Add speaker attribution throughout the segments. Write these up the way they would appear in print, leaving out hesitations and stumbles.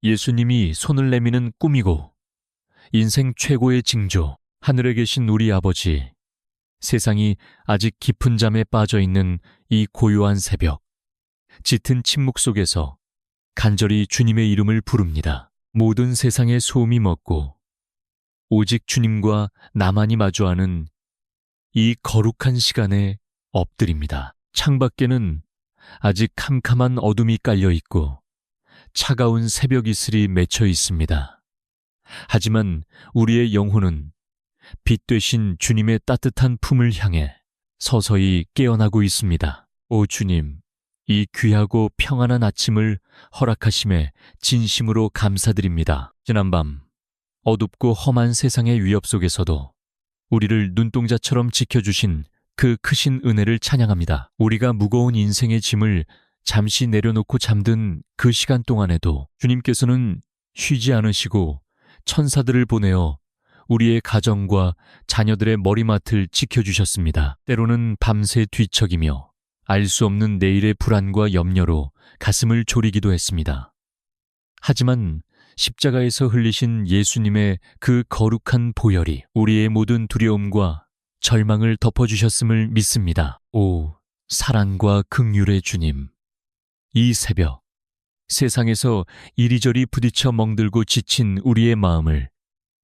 Speaker 1: 예수님이 손을 내미는 꿈이고 인생 최고의 징조, 하늘에 계신 우리 아버지, 세상이 아직 깊은 잠에 빠져 있는 이 고요한 새벽, 짙은 침묵 속에서 간절히 주님의 이름을 부릅니다. 모든 세상의 소음이 멎고 오직 주님과 나만이 마주하는 이 거룩한 시간에 엎드립니다. 창밖에는 아직 캄캄한 어둠이 깔려 있고 차가운 새벽 이슬이 맺혀 있습니다. 하지만 우리의 영혼은 빛 되신 주님의 따뜻한 품을 향해 서서히 깨어나고 있습니다. 오 주님, 이 귀하고 평안한 아침을 허락하심에 진심으로 감사드립니다. 지난밤 어둡고 험한 세상의 위협 속에서도 우리를 눈동자처럼 지켜주신 그 크신 은혜를 찬양합니다. 우리가 무거운 인생의 짐을 잠시 내려놓고 잠든 그 시간 동안에도 주님께서는 쉬지 않으시고 천사들을 보내어 우리의 가정과 자녀들의 머리맡을 지켜주셨습니다. 때로는 밤새 뒤척이며 알 수 없는 내일의 불안과 염려로 가슴을 졸이기도 했습니다. 하지만 십자가에서 흘리신 예수님의 그 거룩한 보혈이 우리의 모든 두려움과 절망을 덮어주셨음을 믿습니다. 오, 사랑과 긍휼의 주님, 이 새벽 세상에서 이리저리 부딪혀 멍들고 지친 우리의 마음을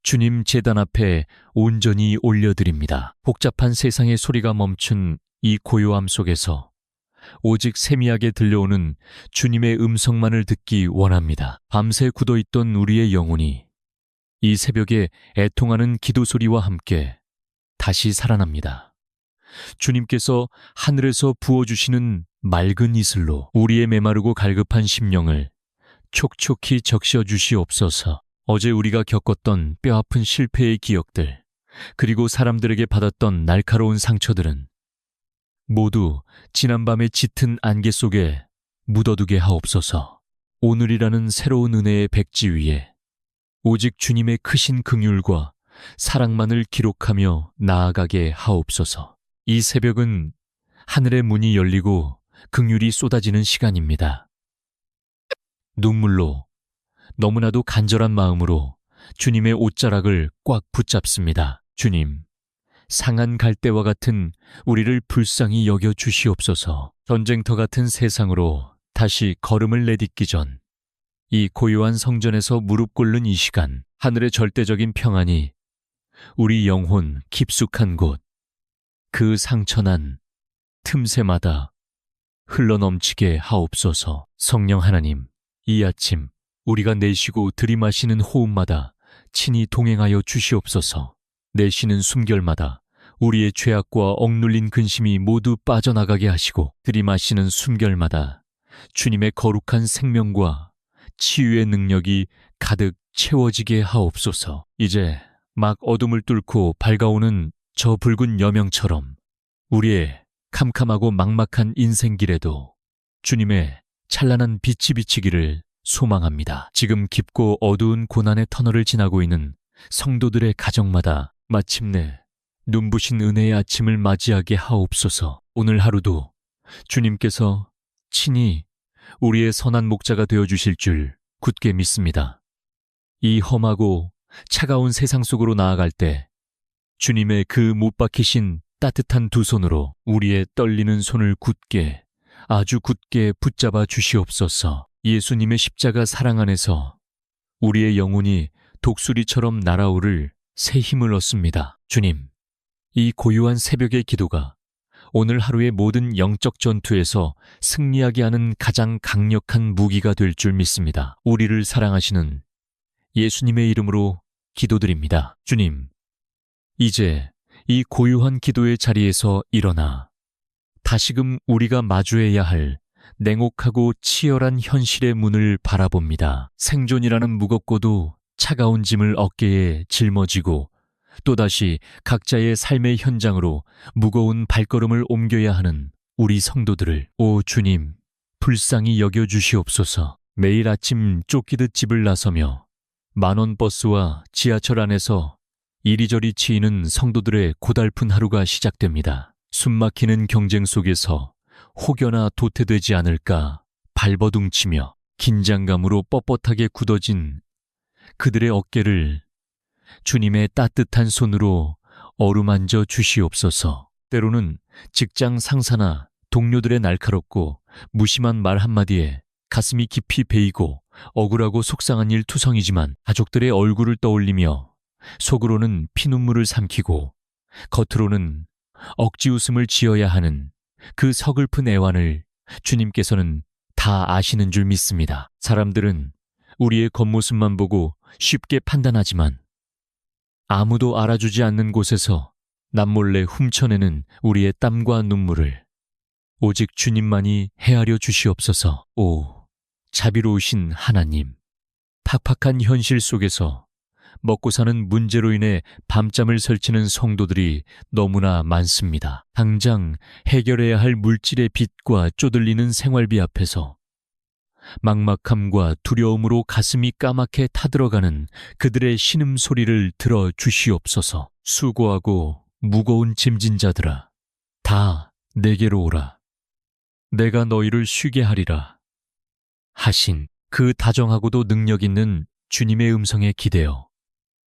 Speaker 1: 주님 제단 앞에 온전히 올려드립니다. 복잡한 세상의 소리가 멈춘 이 고요함 속에서 오직 세미하게 들려오는 주님의 음성만을 듣기 원합니다. 밤새 굳어있던 우리의 영혼이 이 새벽에 애통하는 기도 소리와 함께 다시 살아납니다. 주님께서 하늘에서 부어주시는 맑은 이슬로 우리의 메마르고 갈급한 심령을 촉촉히 적셔 주시옵소서. 어제 우리가 겪었던 뼈아픈 실패의 기억들, 그리고 사람들에게 받았던 날카로운 상처들은 모두 지난밤의 짙은 안개 속에 묻어두게 하옵소서. 오늘이라는 새로운 은혜의 백지 위에 오직 주님의 크신 긍휼과 사랑만을 기록하며 나아가게 하옵소서. 이 새벽은 하늘의 문이 열리고 긍휼이 쏟아지는 시간입니다. 눈물로, 너무나도 간절한 마음으로 주님의 옷자락을 꽉 붙잡습니다. 주님, 상한 갈대와 같은 우리를 불쌍히 여겨 주시옵소서. 전쟁터 같은 세상으로 다시 걸음을 내딛기 전 이 고요한 성전에서 무릎 꿇는 이 시간, 하늘의 절대적인 평안이 우리 영혼 깊숙한 곳, 그 상처난 틈새마다 흘러넘치게 하옵소서. 성령 하나님, 이 아침 우리가 내쉬고 들이마시는 호흡마다 친히 동행하여 주시옵소서. 내쉬는 숨결마다 우리의 죄악과 억눌린 근심이 모두 빠져나가게 하시고 들이마시는 숨결마다 주님의 거룩한 생명과 치유의 능력이 가득 채워지게 하옵소서. 이제 막 어둠을 뚫고 밝아오는 저 붉은 여명처럼 우리의 캄캄하고 막막한 인생길에도 주님의 찬란한 빛이 비치기를 소망합니다. 지금 깊고 어두운 고난의 터널을 지나고 있는 성도들의 가정마다 마침내 눈부신 은혜의 아침을 맞이하게 하옵소서. 오늘 하루도 주님께서 친히 우리의 선한 목자가 되어주실 줄 굳게 믿습니다. 이 험하고 차가운 세상 속으로 나아갈 때 주님의 그 못 박히신 따뜻한 두 손으로 우리의 떨리는 손을 굳게, 아주 굳게 붙잡아 주시옵소서. 예수님의 십자가 사랑 안에서 우리의 영혼이 독수리처럼 날아오를 새 힘을 얻습니다. 주님, 이 고요한 새벽의 기도가 오늘 하루의 모든 영적 전투에서 승리하게 하는 가장 강력한 무기가 될 줄 믿습니다. 우리를 사랑하시는 예수님의 이름으로 기도드립니다. 주님, 이제 이 고요한 기도의 자리에서 일어나 다시금 우리가 마주해야 할 냉혹하고 치열한 현실의 문을 바라봅니다. 생존이라는 무겁고도 차가운 짐을 어깨에 짊어지고 또다시 각자의 삶의 현장으로 무거운 발걸음을 옮겨야 하는 우리 성도들을, 오 주님, 불쌍히 여겨주시옵소서. 매일 아침 쫓기듯 집을 나서며 만원 버스와 지하철 안에서 이리저리 치이는 성도들의 고달픈 하루가 시작됩니다. 숨막히는 경쟁 속에서 혹여나 도태되지 않을까 발버둥치며 긴장감으로 뻣뻣하게 굳어진 그들의 어깨를 주님의 따뜻한 손으로 어루만져 주시옵소서. 때로는 직장 상사나 동료들의 날카롭고 무심한 말 한마디에 가슴이 깊이 베이고 억울하고 속상한 일 투성이지만 가족들의 얼굴을 떠올리며 속으로는 피눈물을 삼키고 겉으로는 억지 웃음을 지어야 하는 그 서글픈 애환을 주님께서는 다 아시는 줄 믿습니다. 사람들은 우리의 겉모습만 보고 쉽게 판단하지만 아무도 알아주지 않는 곳에서 남몰래 훔쳐내는 우리의 땀과 눈물을 오직 주님만이 헤아려 주시옵소서. 오, 자비로우신 하나님, 팍팍한 현실 속에서 먹고 사는 문제로 인해 밤잠을 설치는 성도들이 너무나 많습니다. 당장 해결해야 할 물질의 빚과 쪼들리는 생활비 앞에서 막막함과 두려움으로 가슴이 까맣게 타들어가는 그들의 신음소리를 들어 주시옵소서. 수고하고 무거운 짐진 자들아, 다 내게로 오라. 내가 너희를 쉬게 하리라 하신 그 다정하고도 능력 있는 주님의 음성에 기대어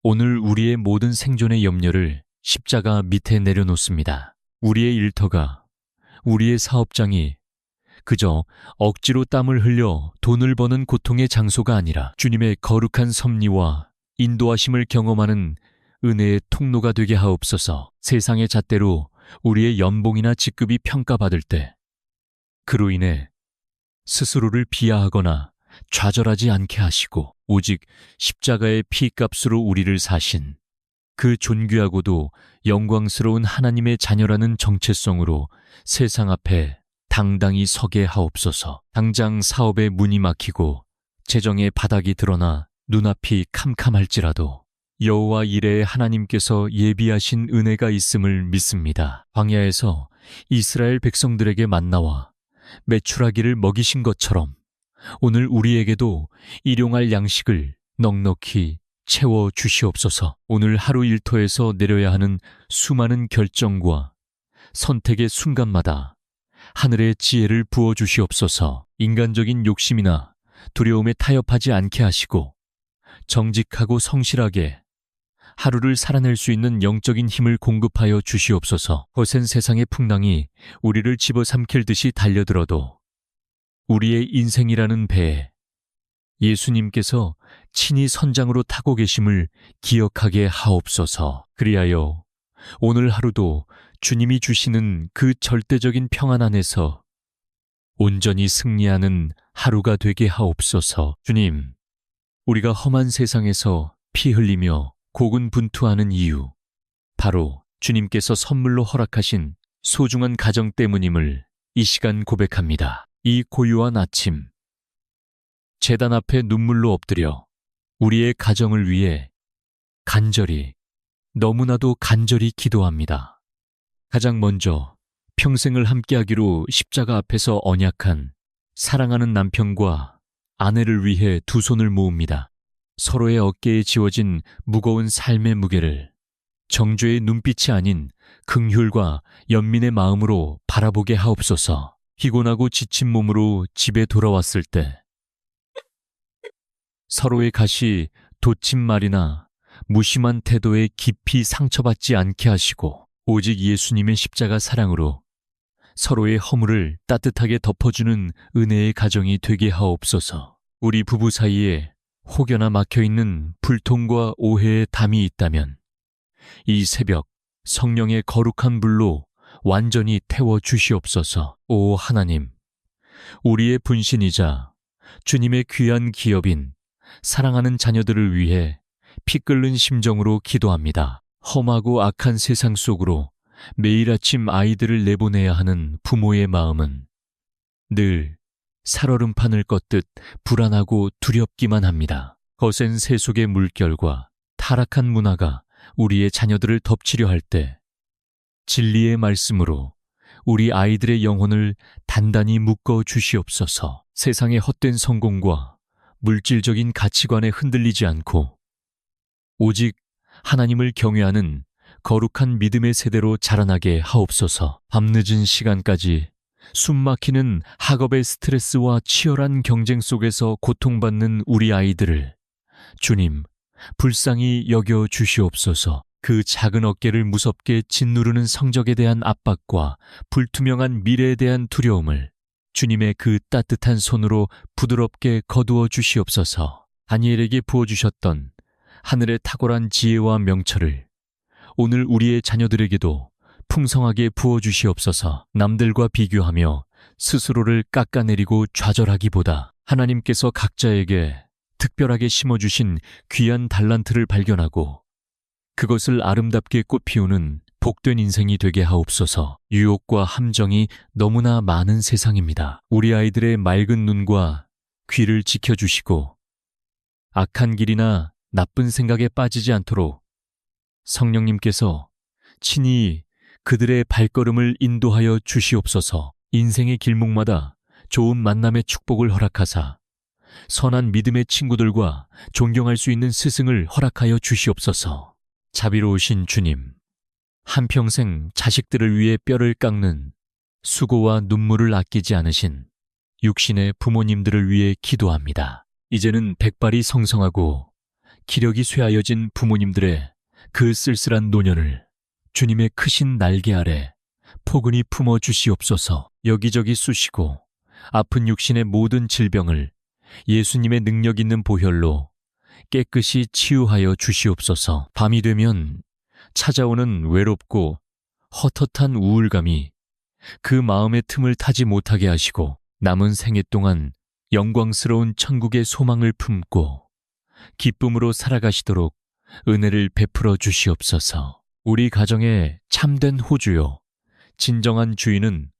Speaker 1: 오늘 우리의 모든 생존의 염려를 십자가 밑에 내려놓습니다. 우리의 일터가, 우리의 사업장이 그저 억지로 땀을 흘려 돈을 버는 고통의 장소가 아니라 주님의 거룩한 섭리와 인도하심을 경험하는 은혜의 통로가 되게 하옵소서. 세상의 잣대로 우리의 연봉이나 직급이 평가받을 때 그로 인해 스스로를 비하하거나 좌절하지 않게 하시고 오직 십자가의 피값으로 우리를 사신 그 존귀하고도 영광스러운 하나님의 자녀라는 정체성으로 세상 앞에 당당히 서게 하옵소서. 당장 사업에 문이 막히고 재정의 바닥이 드러나 눈앞이 캄캄할지라도 여호와 이레의 하나님께서 예비하신 은혜가 있음을 믿습니다. 광야에서 이스라엘 백성들에게 만나와 메추라기를 먹이신 것처럼 오늘 우리에게도 일용할 양식을 넉넉히 채워 주시옵소서. 오늘 하루 일터에서 내려야 하는 수많은 결정과 선택의 순간마다 하늘의 지혜를 부어 주시옵소서. 인간적인 욕심이나 두려움에 타협하지 않게 하시고 정직하고 성실하게 하루를 살아낼 수 있는 영적인 힘을 공급하여 주시옵소서. 거센 세상의 풍랑이 우리를 집어삼킬 듯이 달려들어도 우리의 인생이라는 배에 예수님께서 친히 선장으로 타고 계심을 기억하게 하옵소서. 그리하여 오늘 하루도 주님이 주시는 그 절대적인 평안 안에서 온전히 승리하는 하루가 되게 하옵소서. 주님, 우리가 험한 세상에서 피 흘리며 고군분투하는 이유, 바로 주님께서 선물로 허락하신 소중한 가정 때문임을 이 시간 고백합니다. 이 고요한 아침, 제단 앞에 눈물로 엎드려 우리의 가정을 위해 간절히, 너무나도 간절히 기도합니다. 가장 먼저 평생을 함께하기로 십자가 앞에서 언약한 사랑하는 남편과 아내를 위해 두 손을 모읍니다. 서로의 어깨에 지워진 무거운 삶의 무게를 정죄의 눈빛이 아닌 긍휼과 연민의 마음으로 바라보게 하옵소서. 피곤하고 지친 몸으로 집에 돌아왔을 때 서로의 가시 돋친 말이나 무심한 태도에 깊이 상처받지 않게 하시고 오직 예수님의 십자가 사랑으로 서로의 허물을 따뜻하게 덮어주는 은혜의 가정이 되게 하옵소서. 우리 부부 사이에 혹여나 막혀있는 불통과 오해의 담이 있다면 이 새벽 성령의 거룩한 불로 완전히 태워 주시옵소서. 오 하나님, 우리의 분신이자 주님의 귀한 기업인 사랑하는 자녀들을 위해 피 끓는 심정으로 기도합니다. 험하고 악한 세상 속으로 매일 아침 아이들을 내보내야 하는 부모의 마음은 늘 살얼음판을 걷듯 불안하고 두렵기만 합니다. 거센 세속의 물결과 타락한 문화가 우리의 자녀들을 덮치려 할 때 진리의 말씀으로 우리 아이들의 영혼을 단단히 묶어 주시옵소서. 세상의 헛된 성공과 물질적인 가치관에 흔들리지 않고 오직 하나님을 경외하는 거룩한 믿음의 세대로 자라나게 하옵소서. 밤늦은 시간까지 숨막히는 학업의 스트레스와 치열한 경쟁 속에서 고통받는 우리 아이들을 주님, 불쌍히 여겨 주시옵소서. 그 작은 어깨를 무섭게 짓누르는 성적에 대한 압박과 불투명한 미래에 대한 두려움을 주님의 그 따뜻한 손으로 부드럽게 거두어 주시옵소서. 다니엘에게 부어주셨던 하늘의 탁월한 지혜와 명철을 오늘 우리의 자녀들에게도 풍성하게 부어주시옵소서. 남들과 비교하며 스스로를 깎아내리고 좌절하기보다 하나님께서 각자에게 특별하게 심어주신 귀한 달란트를 발견하고 그것을 아름답게 꽃피우는 복된 인생이 되게 하옵소서. 유혹과 함정이 너무나 많은 세상입니다. 우리 아이들의 맑은 눈과 귀를 지켜주시고 악한 길이나 나쁜 생각에 빠지지 않도록 성령님께서 친히 그들의 발걸음을 인도하여 주시옵소서. 인생의 길목마다 좋은 만남의 축복을 허락하사 선한 믿음의 친구들과 존경할 수 있는 스승을 허락하여 주시옵소서. 자비로우신 주님, 한평생 자식들을 위해 뼈를 깎는 수고와 눈물을 아끼지 않으신 육신의 부모님들을 위해 기도합니다. 이제는 백발이 성성하고 기력이 쇠하여진 부모님들의 그 쓸쓸한 노년을 주님의 크신 날개 아래 포근히 품어 주시옵소서. 여기저기 쑤시고 아픈 육신의 모든 질병을 예수님의 능력 있는 보혈로 깨끗이 치유하여 주시옵소서. 밤이 되면 찾아오는 외롭고 헛헛한 우울감이 그 마음의 틈을 타지 못하게 하시고 남은 생애 동안 영광스러운 천국의 소망을 품고 기쁨으로 살아가시도록 은혜를 베풀어 주시옵소서. 우리 가정의 참된 호주요, 진정한 주인은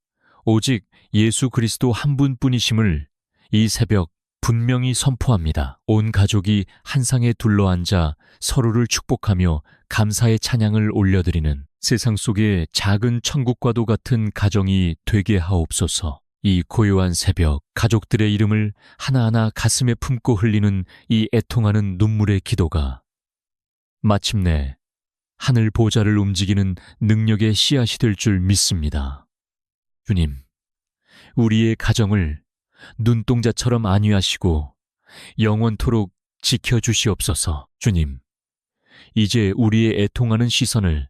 Speaker 1: 오직 예수 그리스도 한 분뿐이심을 이 새벽 분명히 선포합니다. 온 가족이 한 상에 둘러앉아 서로를 축복하며 감사의 찬양을 올려드리는 세상 속의 작은 천국과도 같은 가정이 되게 하옵소서. 이 고요한 새벽, 가족들의 이름을 하나하나 가슴에 품고 흘리는 이 애통하는 눈물의 기도가 마침내 하늘 보좌를 움직이는 능력의 씨앗이 될 줄 믿습니다. 주님, 우리의 가정을 눈동자처럼 안위하시고 영원토록 지켜주시옵소서. 주님, 이제 우리의 애통하는 시선을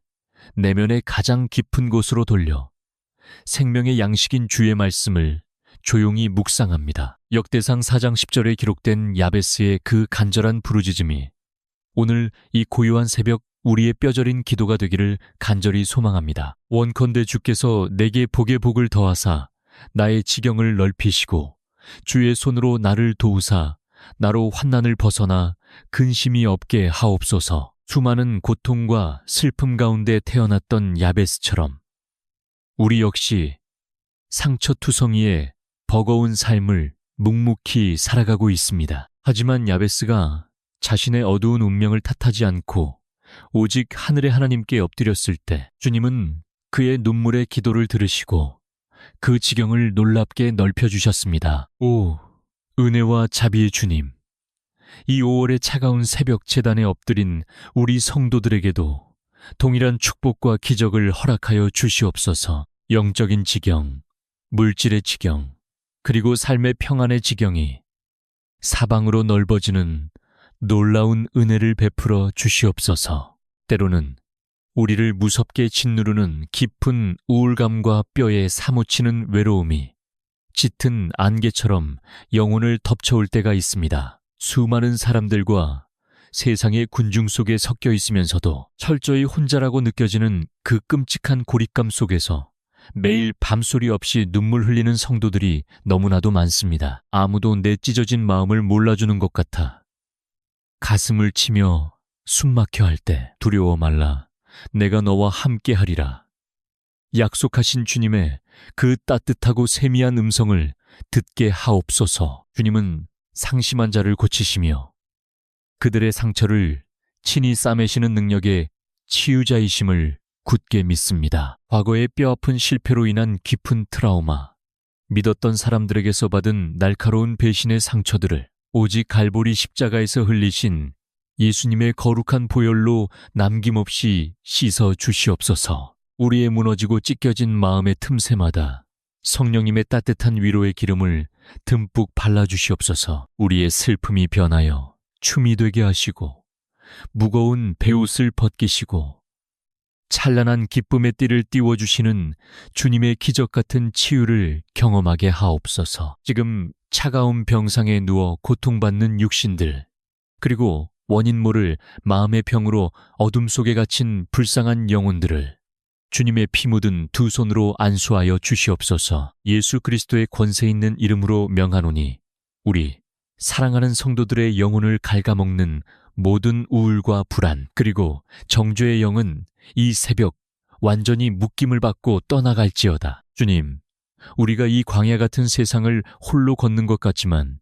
Speaker 1: 내면의 가장 깊은 곳으로 돌려 생명의 양식인 주의 말씀을 조용히 묵상합니다. 역대상 4장 10절에 기록된 야베스의 그 간절한 부르짖음이 오늘 이 고요한 새벽 우리의 뼈저린 기도가 되기를 간절히 소망합니다. 원컨대 주께서 내게 복의 복을 더하사 나의 지경을 넓히시고 주의 손으로 나를 도우사 나로 환난을 벗어나 근심이 없게 하옵소서. 수많은 고통과 슬픔 가운데 태어났던 야베스처럼 우리 역시 상처투성이의 버거운 삶을 묵묵히 살아가고 있습니다. 하지만 야베스가 자신의 어두운 운명을 탓하지 않고 오직 하늘의 하나님께 엎드렸을 때 주님은 그의 눈물의 기도를 들으시고 그 지경을 놀랍게 넓혀주셨습니다. 오, 은혜와 자비의 주님, 이 5월의 차가운 새벽 제단에 엎드린 우리 성도들에게도 동일한 축복과 기적을 허락하여 주시옵소서. 영적인 지경, 물질의 지경, 그리고 삶의 평안의 지경이 사방으로 넓어지는 놀라운 은혜를 베풀어 주시옵소서. 때로는 우리를 무섭게 짓누르는 깊은 우울감과 뼈에 사무치는 외로움이 짙은 안개처럼 영혼을 덮쳐올 때가 있습니다. 수많은 사람들과 세상의 군중 속에 섞여 있으면서도 철저히 혼자라고 느껴지는 그 끔찍한 고립감 속에서 매일 밤소리 없이 눈물 흘리는 성도들이 너무나도 많습니다. 아무도 내 찢어진 마음을 몰라주는 것 같아 가슴을 치며 숨막혀 할 때 두려워 말라, 내가 너와 함께 하리라. 약속하신 주님의 그 따뜻하고 세미한 음성을 듣게 하옵소서. 주님은 상심한 자를 고치시며 그들의 상처를 친히 싸매시는 능력의 치유자이심을 굳게 믿습니다. 과거의 뼈아픈 실패로 인한 깊은 트라우마, 믿었던 사람들에게서 받은 날카로운 배신의 상처들을 오직 갈보리 십자가에서 흘리신 예수님의 거룩한 보혈로 남김없이 씻어 주시옵소서. 우리의 무너지고 찢겨진 마음의 틈새마다 성령님의 따뜻한 위로의 기름을 듬뿍 발라주시옵소서. 우리의 슬픔이 변하여 춤이 되게 하시고 무거운 베옷을 벗기시고 찬란한 기쁨의 띠를 띄워주시는 주님의 기적 같은 치유를 경험하게 하옵소서. 지금 차가운 병상에 누워 고통받는 육신들, 그리고 원인 모를 마음의 병으로 어둠 속에 갇힌 불쌍한 영혼들을 주님의 피 묻은 두 손으로 안수하여 주시옵소서. 예수 그리스도의 권세 있는 이름으로 명하노니 우리 사랑하는 성도들의 영혼을 갉아먹는 모든 우울과 불안, 그리고 정죄의 영은 이 새벽 완전히 묶임을 받고 떠나갈지어다. 주님, 우리가 이 광야 같은 세상을 홀로 걷는 것 같지만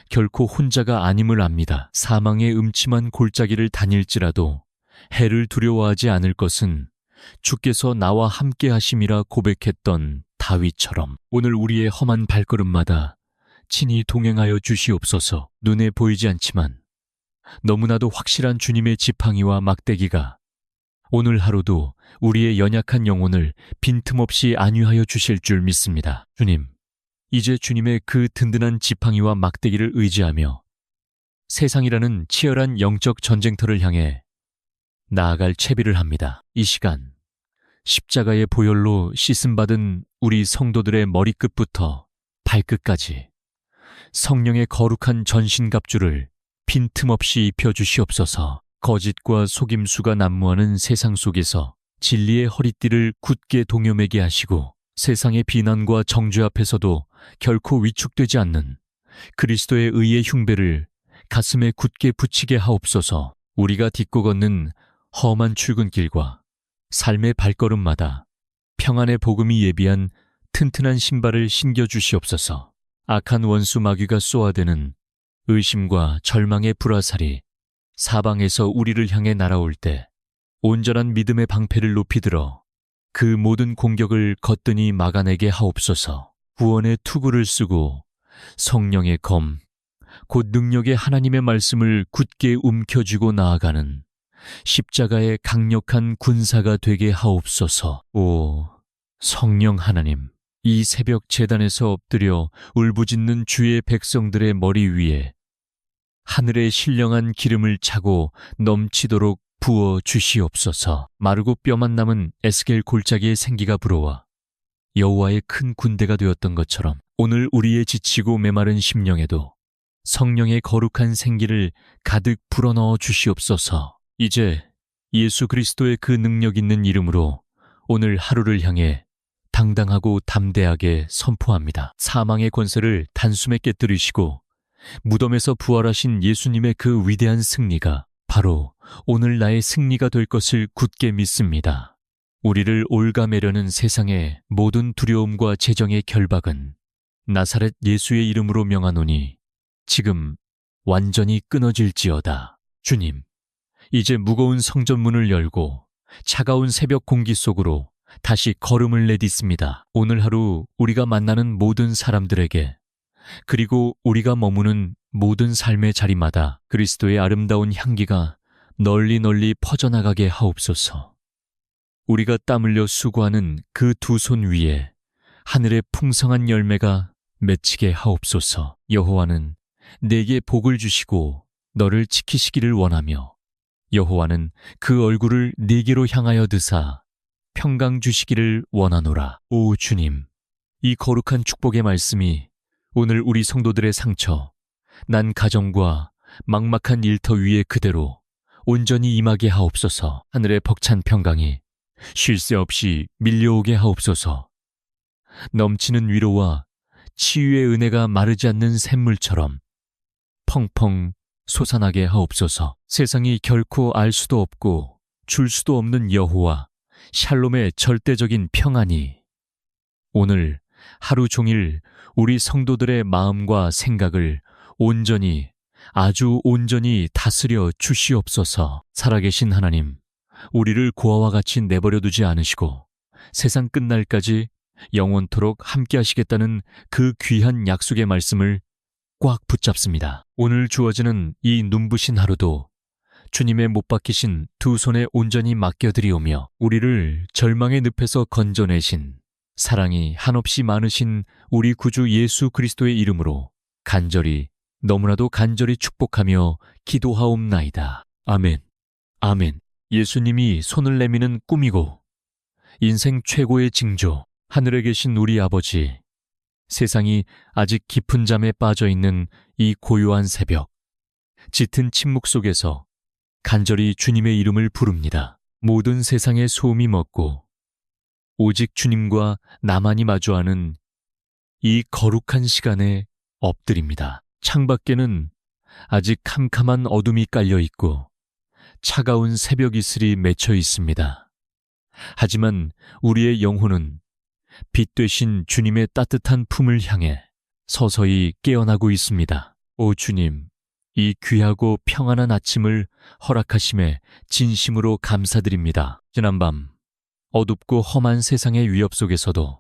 Speaker 1: 결코 혼자가 아님을 압니다. 사망의 음침한 골짜기를 다닐지라도 해를 두려워하지 않을 것은 주께서 나와 함께 하심이라 고백했던 다윗처럼 오늘 우리의 험한 발걸음마다 친히 동행하여 주시옵소서. 눈에 보이지 않지만 너무나도 확실한 주님의 지팡이와 막대기가 오늘 하루도 우리의 연약한 영혼을 빈틈없이 안위하여 주실 줄 믿습니다. 주님, 이제 주님의 그 든든한 지팡이와 막대기를 의지하며 세상이라는 치열한 영적 전쟁터를 향해 나아갈 채비를 합니다. 이 시간 십자가의 보혈로 씻음받은 우리 성도들의 머리끝부터 발끝까지 성령의 거룩한 전신갑주를 빈틈없이 입혀주시옵소서. 거짓과 속임수가 난무하는 세상 속에서 진리의 허리띠를 굳게 동여매게 하시고 세상의 비난과 정죄 앞에서도 결코 위축되지 않는 그리스도의 의의 흉배를 가슴에 굳게 붙이게 하옵소서. 우리가 딛고 걷는 험한 출근길과 삶의 발걸음마다 평안의 복음이 예비한 튼튼한 신발을 신겨 주시옵소서. 악한 원수 마귀가 쏘아대는 의심과 절망의 불화살이 사방에서 우리를 향해 날아올 때 온전한 믿음의 방패를 높이 들어 그 모든 공격을 거뜬히 막아내게 하옵소서. 구원의 투구를 쓰고 성령의 검, 곧 능력의 하나님의 말씀을 굳게 움켜쥐고 나아가는 십자가의 강력한 군사가 되게 하옵소서. 오 성령 하나님, 이 새벽 제단에서 엎드려 울부짖는 주의 백성들의 머리 위에 하늘의 신령한 기름을 차고 넘치도록 부어 주시옵소서. 마르고 뼈만 남은 에스겔 골짜기의 생기가 불어와 여호와의 큰 군대가 되었던 것처럼 오늘 우리의 지치고 메마른 심령에도 성령의 거룩한 생기를 가득 불어넣어 주시옵소서. 이제 예수 그리스도의 그 능력 있는 이름으로 오늘 하루를 향해 당당하고 담대하게 선포합니다. 사망의 권세를 단숨에 깨뜨리시고 무덤에서 부활하신 예수님의 그 위대한 승리가 바로 오늘 나의 승리가 될 것을 굳게 믿습니다. 우리를 올가매려는 세상의 모든 두려움과 재정의 결박은 나사렛 예수의 이름으로 명하노니 지금 완전히 끊어질지어다. 주님, 이제 무거운 성전문을 열고 차가운 새벽 공기 속으로 다시 걸음을 내딛습니다. 오늘 하루 우리가 만나는 모든 사람들에게, 그리고 우리가 머무는 모든 삶의 자리마다 그리스도의 아름다운 향기가 널리 널리 퍼져나가게 하옵소서. 우리가 땀 흘려 수고하는 그 두 손 위에 하늘의 풍성한 열매가 맺히게 하옵소서. 여호와는 내게 복을 주시고 너를 지키시기를 원하며 여호와는 그 얼굴을 네게로 향하여 드사 평강 주시기를 원하노라. 오 주님, 이 거룩한 축복의 말씀이 오늘 우리 성도들의 상처, 난 가정과 막막한 일터 위에 그대로 온전히 임하게 하옵소서. 하늘의 벅찬 평강이 쉴 새 없이 밀려오게 하옵소서. 넘치는 위로와 치유의 은혜가 마르지 않는 샘물처럼 펑펑 솟아나게 하옵소서. 세상이 결코 알 수도 없고 줄 수도 없는 여호와 샬롬의 절대적인 평안이 오늘 하루 종일 우리 성도들의 마음과 생각을 온전히, 아주 온전히 다스려 주시옵소서. 살아계신 하나님, 우리를 고아와 같이 내버려 두지 않으시고 세상 끝날까지 영원토록 함께 하시겠다는 그 귀한 약속의 말씀을 꽉 붙잡습니다. 오늘 주어지는 이 눈부신 하루도 주님의 못 박히신 두 손에 온전히 맡겨드리오며 우리를 절망의 늪에서 건져내신 사랑이 한없이 많으신 우리 구주 예수 그리스도의 이름으로 간절히 너무나도 간절히 축복하며 기도하옵나이다. 아멘. 아멘. 예수님이 손을 내미는 꿈이고 인생 최고의 징조, 하늘에 계신 우리 아버지, 세상이 아직 깊은 잠에 빠져 있는 이 고요한 새벽, 짙은 침묵 속에서 간절히 주님의 이름을 부릅니다. 모든 세상의 소음이 멎고 오직 주님과 나만이 마주하는 이 거룩한 시간에 엎드립니다. 창밖에는 아직 캄캄한 어둠이 깔려 있고 차가운 새벽 이슬이 맺혀 있습니다. 하지만 우리의 영혼은 빛 되신 주님의 따뜻한 품을 향해 서서히 깨어나고 있습니다. 오 주님, 이 귀하고 평안한 아침을 허락하심에 진심으로 감사드립니다. 지난밤 어둡고 험한 세상의 위협 속에서도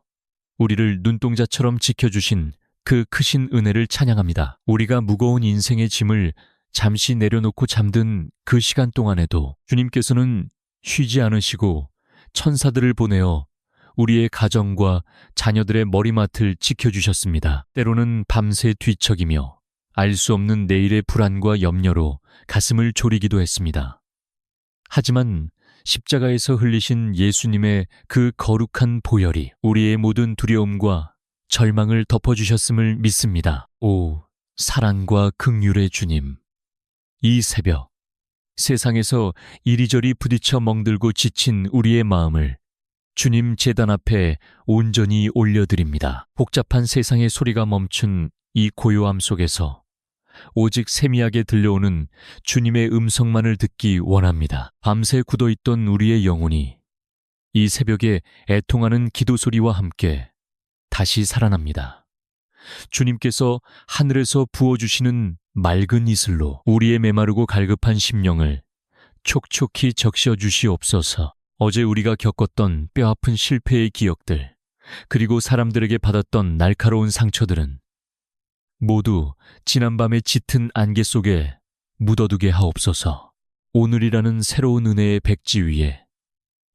Speaker 1: 우리를 눈동자처럼 지켜주신 그 크신 은혜를 찬양합니다. 우리가 무거운 인생의 짐을 잠시 내려놓고 잠든 그 시간 동안에도 주님께서는 쉬지 않으시고 천사들을 보내어 우리의 가정과 자녀들의 머리맡을 지켜주셨습니다. 때로는 밤새 뒤척이며 알 수 없는 내일의 불안과 염려로 가슴을 졸이기도 했습니다. 하지만 십자가에서 흘리신 예수님의 그 거룩한 보혈이 우리의 모든 두려움과 절망을 덮어주셨음을 믿습니다. 오, 사랑과 긍휼의 주님, 이 새벽 세상에서 이리저리 부딪혀 멍들고 지친 우리의 마음을 주님 제단 앞에 온전히 올려드립니다. 복잡한 세상의 소리가 멈춘 이 고요함 속에서 오직 세미하게 들려오는 주님의 음성만을 듣기 원합니다. 밤새 굳어있던 우리의 영혼이 이 새벽에 애통하는 기도 소리와 함께 다시 살아납니다. 주님께서 하늘에서 부어주시는 맑은 이슬로 우리의 메마르고 갈급한 심령을 촉촉히 적셔 주시옵소서. 어제 우리가 겪었던 뼈아픈 실패의 기억들, 그리고 사람들에게 받았던 날카로운 상처들은 모두 지난밤의 짙은 안개 속에 묻어두게 하옵소서. 오늘이라는 새로운 은혜의 백지 위에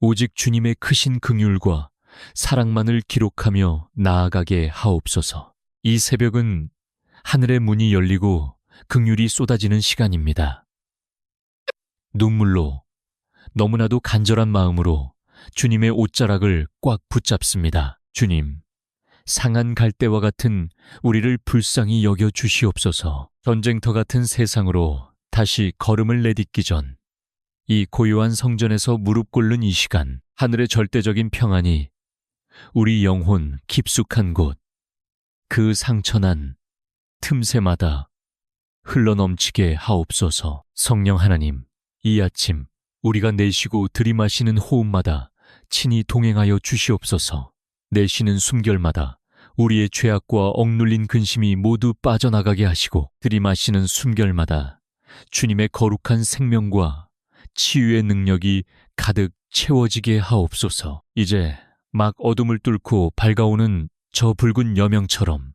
Speaker 1: 오직 주님의 크신 긍휼과 사랑만을 기록하며 나아가게 하옵소서. 이 새벽은 하늘의 문이 열리고 긍휼이 쏟아지는 시간입니다. 눈물로 너무나도 간절한 마음으로 주님의 옷자락을 꽉 붙잡습니다. 주님, 상한 갈대와 같은 우리를 불쌍히 여겨 주시옵소서. 전쟁터 같은 세상으로 다시 걸음을 내딛기 전 이 고요한 성전에서 무릎 꿇는 이 시간, 하늘의 절대적인 평안이 우리 영혼 깊숙한 곳, 그 상처난 틈새마다 흘러넘치게 하옵소서. 성령 하나님, 이 아침 우리가 내쉬고 들이마시는 호흡마다 친히 동행하여 주시옵소서. 내쉬는 숨결마다 우리의 죄악과 억눌린 근심이 모두 빠져나가게 하시고 들이마시는 숨결마다 주님의 거룩한 생명과 치유의 능력이 가득 채워지게 하옵소서. 이제 막 어둠을 뚫고 밝아오는 저 붉은 여명처럼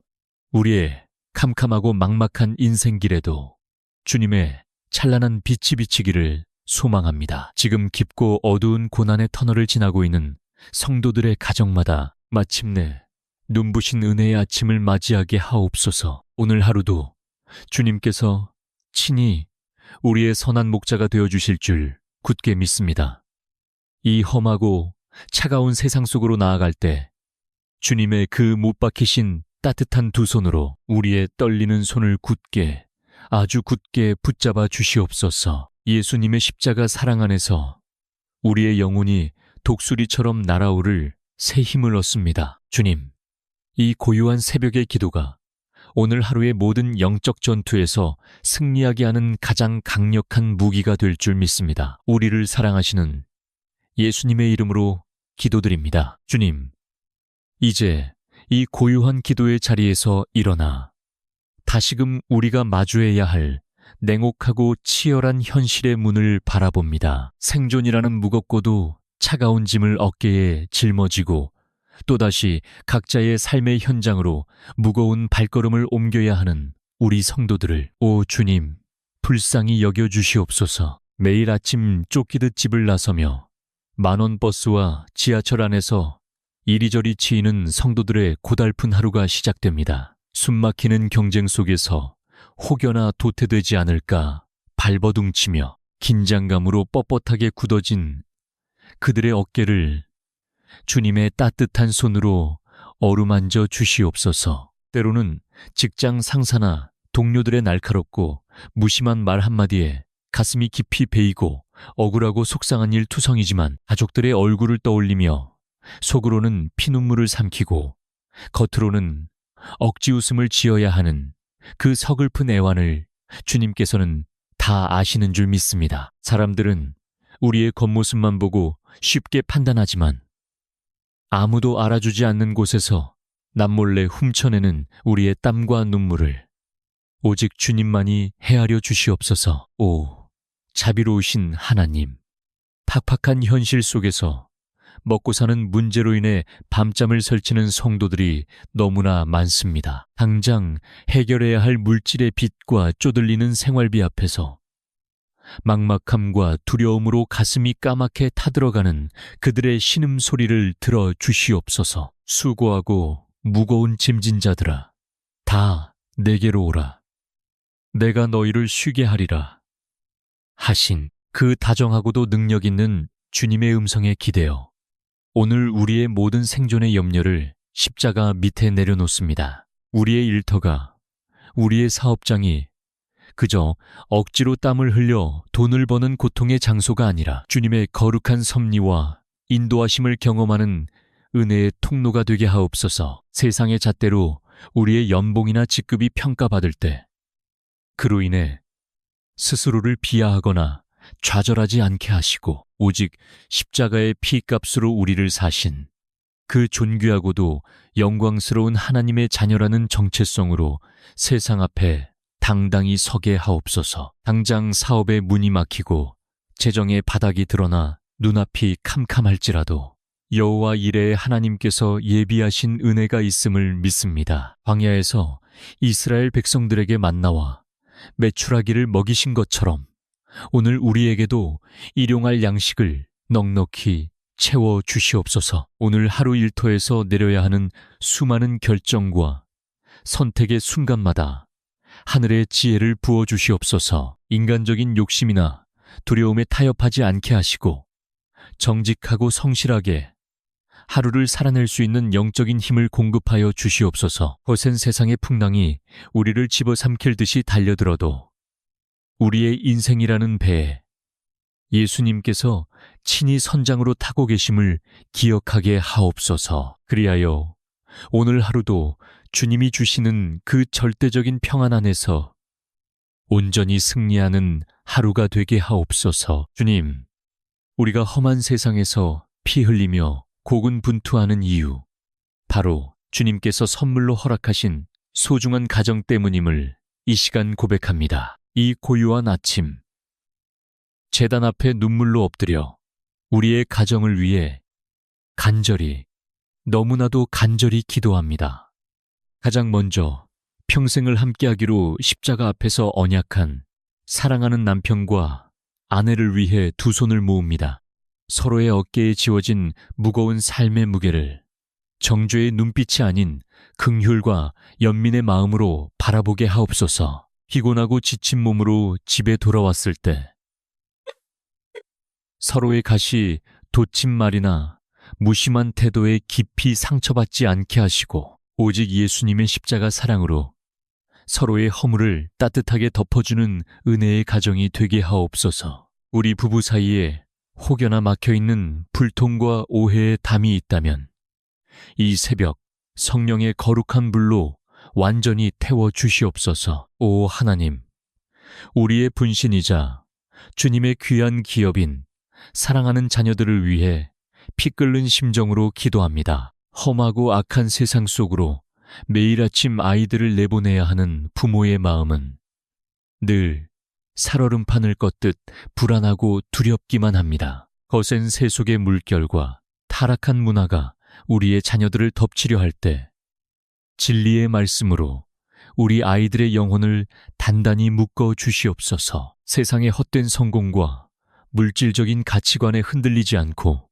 Speaker 1: 우리의 캄캄하고 막막한 인생길에도 주님의 찬란한 빛이 비치기를 소망합니다. 지금 깊고 어두운 고난의 터널을 지나고 있는 성도들의 가정마다 마침내 눈부신 은혜의 아침을 맞이하게 하옵소서. 오늘 하루도 주님께서 친히 우리의 선한 목자가 되어주실 줄 굳게 믿습니다. 이 험하고 차가운 세상 속으로 나아갈 때 주님의 그 못 박히신 따뜻한 두 손으로 우리의 떨리는 손을 굳게, 아주 굳게 붙잡아 주시옵소서. 예수님의 십자가 사랑 안에서 우리의 영혼이 독수리처럼 날아오를 새 힘을 얻습니다. 주님, 이 고요한 새벽의 기도가 오늘 하루의 모든 영적 전투에서 승리하게 하는 가장 강력한 무기가 될 줄 믿습니다. 우리를 사랑하시는 예수님의 이름으로 기도드립니다. 주님, 이제 이 고요한 기도의 자리에서 일어나 다시금 우리가 마주해야 할 냉혹하고 치열한 현실의 문을 바라봅니다. 생존이라는 무겁고도 차가운 짐을 어깨에 짊어지고 또다시 각자의 삶의 현장으로 무거운 발걸음을 옮겨야 하는 우리 성도들을, 오 주님, 불쌍히 여겨주시옵소서. 매일 아침 쫓기듯 집을 나서며 만원 버스와 지하철 안에서 이리저리 치이는 성도들의 고달픈 하루가 시작됩니다. 숨막히는 경쟁 속에서 혹여나 도태되지 않을까 발버둥치며 긴장감으로 뻣뻣하게 굳어진 그들의 어깨를 주님의 따뜻한 손으로 어루만져 주시옵소서. 때로는 직장 상사나 동료들의 날카롭고 무심한 말 한마디에 가슴이 깊이 베이고 억울하고 속상한 일 투성이지만 가족들의 얼굴을 떠올리며 속으로는 피눈물을 삼키고 겉으로는 억지 웃음을 지어야 하는 그 서글픈 애환을 주님께서는 다 아시는 줄 믿습니다. 사람들은 우리의 겉모습만 보고 쉽게 판단하지만 아무도 알아주지 않는 곳에서 남몰래 훔쳐내는 우리의 땀과 눈물을 오직 주님만이 헤아려 주시옵소서. 오, 자비로우신 하나님, 팍팍한 현실 속에서 먹고 사는 문제로 인해 밤잠을 설치는 성도들이 너무나 많습니다. 당장 해결해야 할 물질의 빚과 쪼들리는 생활비 앞에서 막막함과 두려움으로 가슴이 까맣게 타들어가는 그들의 신음소리를 들어 주시옵소서. 수고하고 무거운 짐진 자들아, 다 내게로 오라. 내가 너희를 쉬게 하리라 하신 그 다정하고도 능력 있는 주님의 음성에 기대어 오늘 우리의 모든 생존의 염려를 십자가 밑에 내려놓습니다. 우리의 일터가, 우리의 사업장이 그저 억지로 땀을 흘려 돈을 버는 고통의 장소가 아니라 주님의 거룩한 섭리와 인도하심을 경험하는 은혜의 통로가 되게 하옵소서. 세상의 잣대로 우리의 연봉이나 직급이 평가받을 때 그로 인해 스스로를 비하하거나 좌절하지 않게 하시고 오직 십자가의 피값으로 우리를 사신 그 존귀하고도 영광스러운 하나님의 자녀라는 정체성으로 세상 앞에 당당히 서게 하옵소서. 당장 사업의 문이 막히고 재정의 바닥이 드러나 눈앞이 캄캄할지라도 여호와 이레의 하나님께서 예비하신 은혜가 있음을 믿습니다. 광야에서 이스라엘 백성들에게 만나와 메추라기를 먹이신 것처럼 오늘 우리에게도 일용할 양식을 넉넉히 채워 주시옵소서. 오늘 하루 일터에서 내려야 하는 수많은 결정과 선택의 순간마다 하늘의 지혜를 부어 주시옵소서. 인간적인 욕심이나 두려움에 타협하지 않게 하시고 정직하고 성실하게 하루를 살아낼 수 있는 영적인 힘을 공급하여 주시옵소서. 거센 세상의 풍랑이 우리를 집어삼킬 듯이 달려들어도 우리의 인생이라는 배에 예수님께서 친히 선장으로 타고 계심을 기억하게 하옵소서. 그리하여 오늘 하루도 주님이 주시는 그 절대적인 평안 안에서 온전히 승리하는 하루가 되게 하옵소서. 주님, 우리가 험한 세상에서 피 흘리며 고군분투하는 이유, 바로 주님께서 선물로 허락하신 소중한 가정 때문임을 이 시간 고백합니다. 이 고요한 아침, 제단 앞에 눈물로 엎드려 우리의 가정을 위해 간절히, 너무나도 간절히 기도합니다. 가장 먼저 평생을 함께하기로 십자가 앞에서 언약한 사랑하는 남편과 아내를 위해 두 손을 모읍니다. 서로의 어깨에 지워진 무거운 삶의 무게를 정죄의 눈빛이 아닌 긍휼과 연민의 마음으로 바라보게 하옵소서. 피곤하고 지친 몸으로 집에 돌아왔을 때 서로의 가시 돋친 말이나 무심한 태도에 깊이 상처받지 않게 하시고 오직 예수님의 십자가 사랑으로 서로의 허물을 따뜻하게 덮어주는 은혜의 가정이 되게 하옵소서. 우리 부부 사이에 혹여나 막혀있는 불통과 오해의 담이 있다면 이 새벽 성령의 거룩한 불로 완전히 태워 주시옵소서. 오 하나님, 우리의 분신이자 주님의 귀한 기업인 사랑하는 자녀들을 위해 피 끓는 심정으로 기도합니다. 험하고 악한 세상 속으로 매일 아침 아이들을 내보내야 하는 부모의 마음은 늘 살얼음판을 걷듯 불안하고 두렵기만 합니다. 거센 세속의 물결과 타락한 문화가 우리의 자녀들을 덮치려 할 때 진리의 말씀으로 우리 아이들의 영혼을 단단히 묶어 주시옵소서. 세상의 헛된 성공과 물질적인 가치관에 흔들리지 않고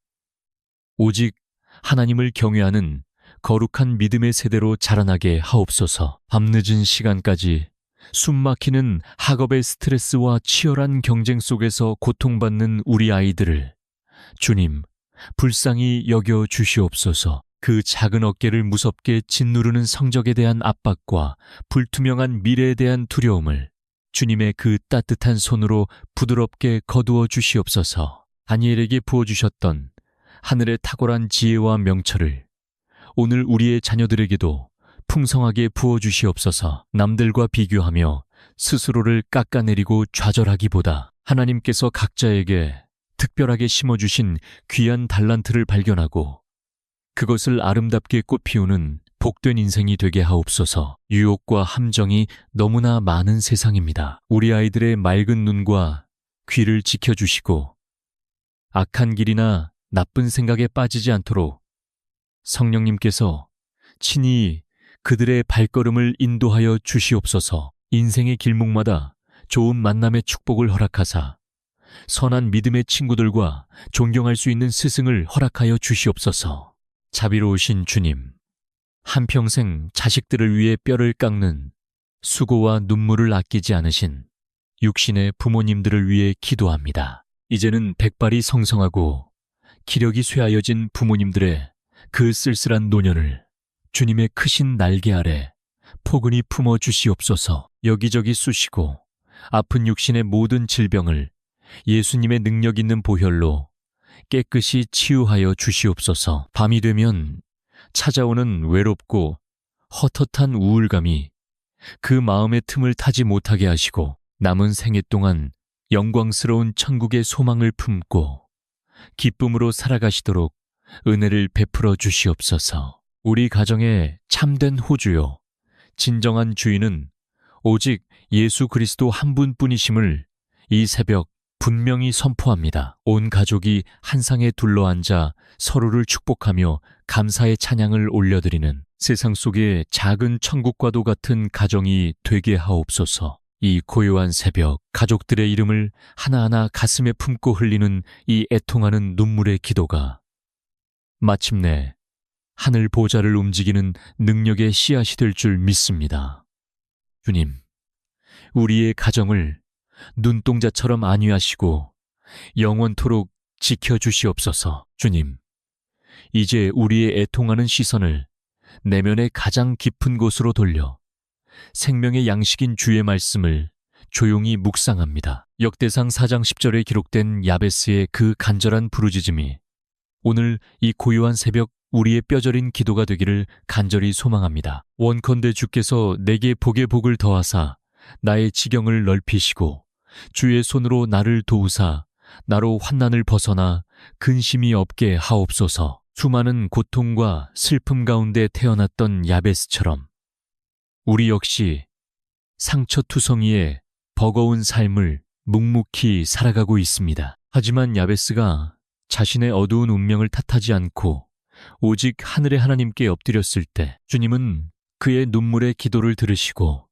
Speaker 1: 오직 하나님을 경외하는 거룩한 믿음의 세대로 자라나게 하옵소서. 밤늦은 시간까지 숨막히는 학업의 스트레스와 치열한 경쟁 속에서 고통받는 우리 아이들을 주님, 불쌍히 여겨 주시옵소서. 그 작은 어깨를 무섭게 짓누르는 성적에 대한 압박과 불투명한 미래에 대한 두려움을 주님의 그 따뜻한 손으로 부드럽게 거두어 주시옵소서. 다니엘에게 부어주셨던 하늘의 탁월한 지혜와 명철을 오늘 우리의 자녀들에게도 풍성하게 부어주시옵소서. 남들과 비교하며 스스로를 깎아내리고 좌절하기보다 하나님께서 각자에게 특별하게 심어주신 귀한 달란트를 발견하고 그것을 아름답게 꽃피우는 복된 인생이 되게 하옵소서. 유혹과 함정이 너무나 많은 세상입니다. 우리 아이들의 맑은 눈과 귀를 지켜주시고 악한 길이나 나쁜 생각에 빠지지 않도록 성령님께서 친히 그들의 발걸음을 인도하여 주시옵소서. 인생의 길목마다 좋은 만남의 축복을 허락하사 선한 믿음의 친구들과 존경할 수 있는 스승을 허락하여 주시옵소서. 자비로우신 주님, 한평생 자식들을 위해 뼈를 깎는 수고와 눈물을 아끼지 않으신 육신의 부모님들을 위해 기도합니다. 이제는 백발이 성성하고 기력이 쇠하여진 부모님들의 그 쓸쓸한 노년을 주님의 크신 날개 아래 포근히 품어 주시옵소서. 여기저기 쑤시고 아픈 육신의 모든 질병을 예수님의 능력 있는 보혈로 깨끗이 치유하여 주시옵소서. 밤이 되면 찾아오는 외롭고 헛헛한 우울감이 그 마음의 틈을 타지 못하게 하시고 남은 생애 동안 영광스러운 천국의 소망을 품고 기쁨으로 살아가시도록 은혜를 베풀어 주시옵소서. 우리 가정의 참된 호주요, 진정한 주인은 오직 예수 그리스도 한 분뿐이심을 이 새벽 분명히 선포합니다. 온 가족이 한 상에 둘러앉아 서로를 축복하며 감사의 찬양을 올려드리는 세상 속의 작은 천국과도 같은 가정이 되게 하옵소서. 이 고요한 새벽, 가족들의 이름을 하나하나 가슴에 품고 흘리는 이 애통하는 눈물의 기도가 마침내 하늘 보좌를 움직이는 능력의 씨앗이 될 줄 믿습니다. 주님, 우리의 가정을 눈동자처럼 안위하시고 영원토록 지켜주시옵소서. 주님, 이제 우리의 애통하는 시선을 내면의 가장 깊은 곳으로 돌려 생명의 양식인 주의 말씀을 조용히 묵상합니다. 역대상 4장 10절에 기록된 야베스의 그 간절한 부르짖음이 오늘 이 고요한 새벽 우리의 뼈저린 기도가 되기를 간절히 소망합니다. 원컨대 주께서 내게 복의 복을 더하사 나의 지경을 넓히시고 주의 손으로 나를 도우사 나로 환난을 벗어나 근심이 없게 하옵소서. 수많은 고통과 슬픔 가운데 태어났던 야베스처럼 우리 역시 상처투성이의 버거운 삶을 묵묵히 살아가고 있습니다. 하지만 야베스가 자신의 어두운 운명을 탓하지 않고 오직 하늘의 하나님께 엎드렸을 때 주님은 그의 눈물의 기도를 들으시고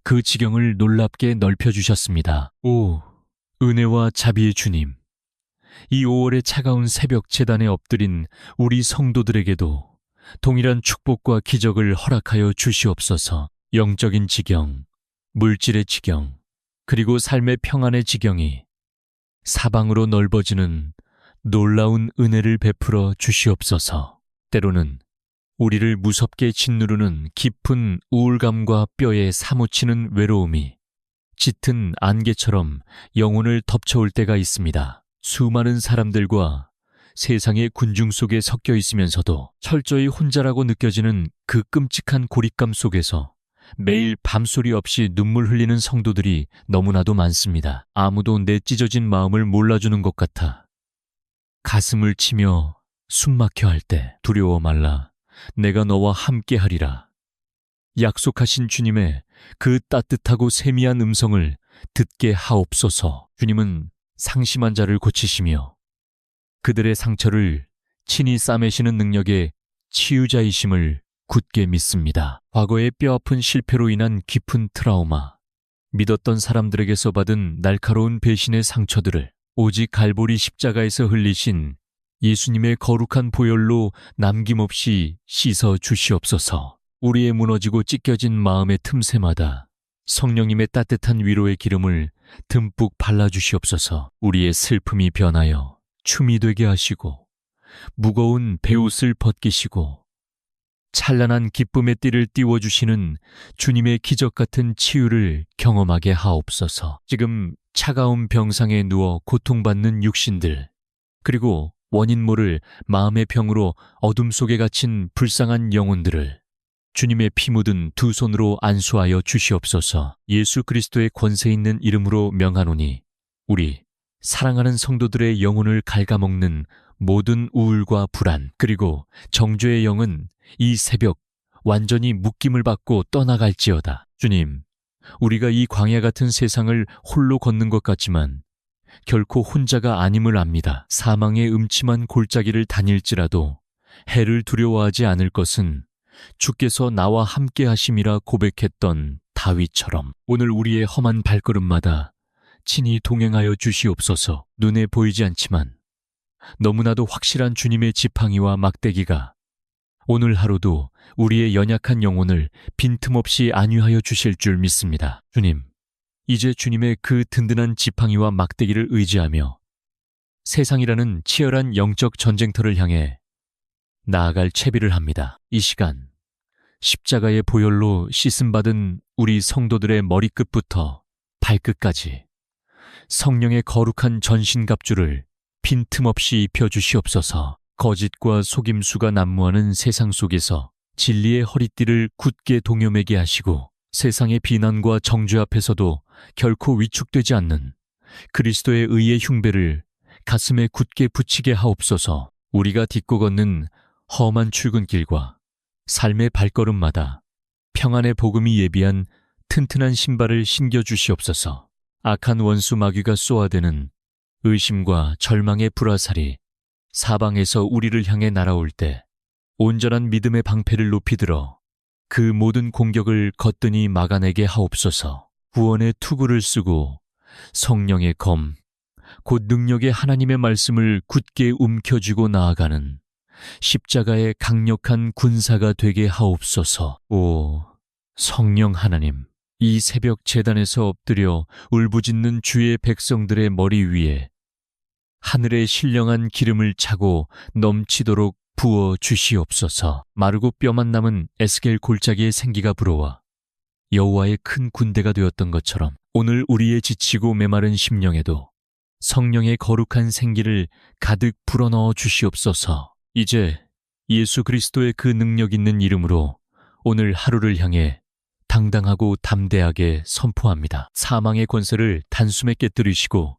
Speaker 1: 그 지경을 놀랍게 넓혀주셨습니다. 오, 은혜와 자비의 주님, 이 5월의 차가운 새벽 제단에 엎드린 우리 성도들에게도 동일한 축복과 기적을 허락하여 주시옵소서. 영적인 지경, 물질의 지경, 그리고 삶의 평안의 지경이 사방으로 넓어지는 놀라운 은혜를 베풀어 주시옵소서. 때로는 우리를 무섭게 짓누르는 깊은 우울감과 뼈에 사무치는 외로움이 짙은 안개처럼 영혼을 덮쳐올 때가 있습니다. 수많은 사람들과 세상의 군중 속에 섞여 있으면서도 철저히 혼자라고 느껴지는 그 끔찍한 고립감 속에서 매일 밤소리 없이 눈물 흘리는 성도들이 너무나도 많습니다. 아무도 내 찢어진 마음을 몰라주는 것 같아 가슴을 치며 숨막혀 할 때 두려워 말라, 내가 너와 함께 하리라. 약속하신 주님의 그 따뜻하고 세미한 음성을 듣게 하옵소서. 주님은 상심한 자를 고치시며 그들의 상처를 친히 싸매시는 능력의 치유자이심을 굳게 믿습니다. 과거의 뼈아픈 실패로 인한 깊은 트라우마, 믿었던 사람들에게서 받은 날카로운 배신의 상처들을 오직 갈보리 십자가에서 흘리신 예수님의 거룩한 보혈로 남김없이 씻어 주시옵소서. 우리의 무너지고 찢겨진 마음의 틈새마다 성령님의 따뜻한 위로의 기름을 듬뿍 발라주시옵소서. 우리의 슬픔이 변하여 춤이 되게 하시고 무거운 베옷을 벗기시고 찬란한 기쁨의 띠를 띄워주시는 주님의 기적 같은 치유를 경험하게 하옵소서. 지금 차가운 병상에 누워 고통받는 육신들, 그리고 원인 모를 마음의 병으로 어둠 속에 갇힌 불쌍한 영혼들을 주님의 피 묻은 두 손으로 안수하여 주시옵소서. 예수 그리스도의 권세 있는 이름으로 명하노니 우리 사랑하는 성도들의 영혼을 갉아먹는 모든 우울과 불안, 그리고 정죄의 영은 이 새벽 완전히 묶임을 받고 떠나갈지어다. 주님, 우리가 이 광야 같은 세상을 홀로 걷는 것 같지만 결코 혼자가 아님을 압니다. 사망의 음침한 골짜기를 다닐지라도 해를 두려워하지 않을 것은 주께서 나와 함께 하심이라 고백했던 다윗처럼 오늘 우리의 험한 발걸음마다 친히 동행하여 주시옵소서. 눈에 보이지 않지만 너무나도 확실한 주님의 지팡이와 막대기가 오늘 하루도 우리의 연약한 영혼을 빈틈없이 안위하여 주실 줄 믿습니다. 주님, 이제 주님의 그 든든한 지팡이와 막대기를 의지하며 세상이라는 치열한 영적 전쟁터를 향해 나아갈 채비를 합니다. 이 시간 십자가의 보혈로 씻음받은 우리 성도들의 머리끝부터 발끝까지 성령의 거룩한 전신갑주를 빈틈없이 입혀주시옵소서. 거짓과 속임수가 난무하는 세상 속에서 진리의 허리띠를 굳게 동여매게 하시고 세상의 비난과 정죄 앞에서도 결코 위축되지 않는 그리스도의 의의 흉배를 가슴에 굳게 붙이게 하옵소서. 우리가 딛고 걷는 험한 출근길과 삶의 발걸음마다 평안의 복음이 예비한 튼튼한 신발을 신겨 주시옵소서. 악한 원수 마귀가 쏘아대는 의심과 절망의 불화살이 사방에서 우리를 향해 날아올 때 온전한 믿음의 방패를 높이 들어 그 모든 공격을 거뜬히 막아내게 하옵소서. 구원의 투구를 쓰고 성령의 검, 곧 능력의 하나님의 말씀을 굳게 움켜쥐고 나아가는 십자가의 강력한 군사가 되게 하옵소서. 오, 성령 하나님, 이 새벽 제단에서 엎드려 울부짖는 주의 백성들의 머리 위에 하늘의 신령한 기름을 차고 넘치도록 부어 주시옵소서. 마르고 뼈만 남은 에스겔 골짜기의 생기가 불어와 여호와의 큰 군대가 되었던 것처럼 오늘 우리의 지치고 메마른 심령에도 성령의 거룩한 생기를 가득 불어넣어 주시옵소서. 이제 예수 그리스도의 그 능력 있는 이름으로 오늘 하루를 향해 당당하고 담대하게 선포합니다. 사망의 권세를 단숨에 깨뜨리시고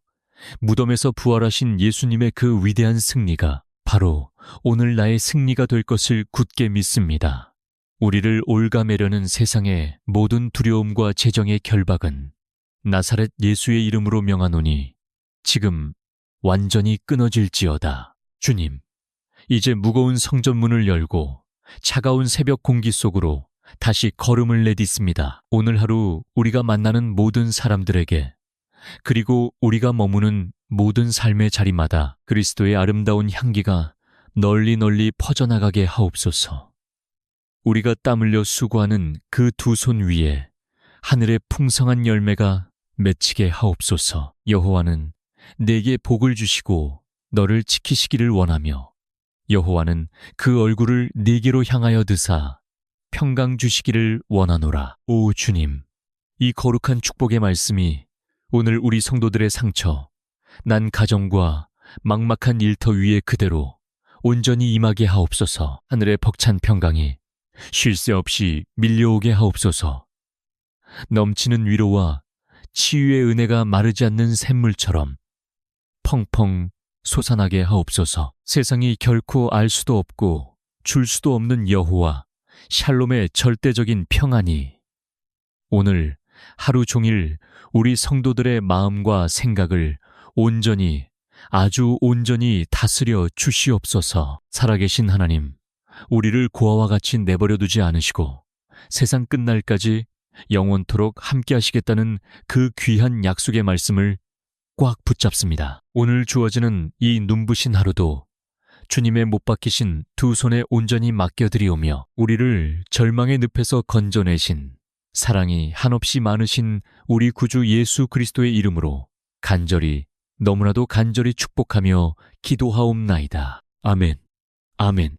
Speaker 1: 무덤에서 부활하신 예수님의 그 위대한 승리가 바로 오늘 나의 승리가 될 것을 굳게 믿습니다. 우리를 올가매려는 세상의 모든 두려움과 재정의 결박은 나사렛 예수의 이름으로 명하노니 지금 완전히 끊어질지어다. 주님, 이제 무거운 성전문을 열고 차가운 새벽 공기 속으로 다시 걸음을 내딛습니다. 오늘 하루 우리가 만나는 모든 사람들에게, 그리고 우리가 머무는 모든 삶의 자리마다 그리스도의 아름다운 향기가 널리 널리 퍼져나가게 하옵소서. 우리가 땀 흘려 수고하는 그 두 손 위에 하늘의 풍성한 열매가 맺히게 하옵소서. 여호와는 내게 복을 주시고 너를 지키시기를 원하며 여호와는 그 얼굴을 네게로 향하여 드사 평강 주시기를 원하노라. 오 주님, 이 거룩한 축복의 말씀이 오늘 우리 성도들의 상처, 난 가정과 막막한 일터 위에 그대로 온전히 임하게 하옵소서. 하늘의 벅찬 평강이 쉴 새 없이 밀려오게 하옵소서. 넘치는 위로와 치유의 은혜가 마르지 않는 샘물처럼 펑펑 솟아나게 하옵소서. 세상이 결코 알 수도 없고 줄 수도 없는 여호와 샬롬의 절대적인 평안이 오늘 하루 종일 우리 성도들의 마음과 생각을 온전히, 아주 온전히 다스려 주시옵소서. 살아계신 하나님, 우리를 고아와 같이 내버려 두지 않으시고 세상 끝날까지 영원토록 함께 하시겠다는 그 귀한 약속의 말씀을 꽉 붙잡습니다. 오늘 주어지는 이 눈부신 하루도 주님의 못 박히신 두 손에 온전히 맡겨드리오며 우리를 절망의 늪에서 건져내신 사랑이 한없이 많으신 우리 구주 예수 그리스도의 이름으로 간절히 너무나도 간절히 축복하며 기도하옵나이다. 아멘. 아멘.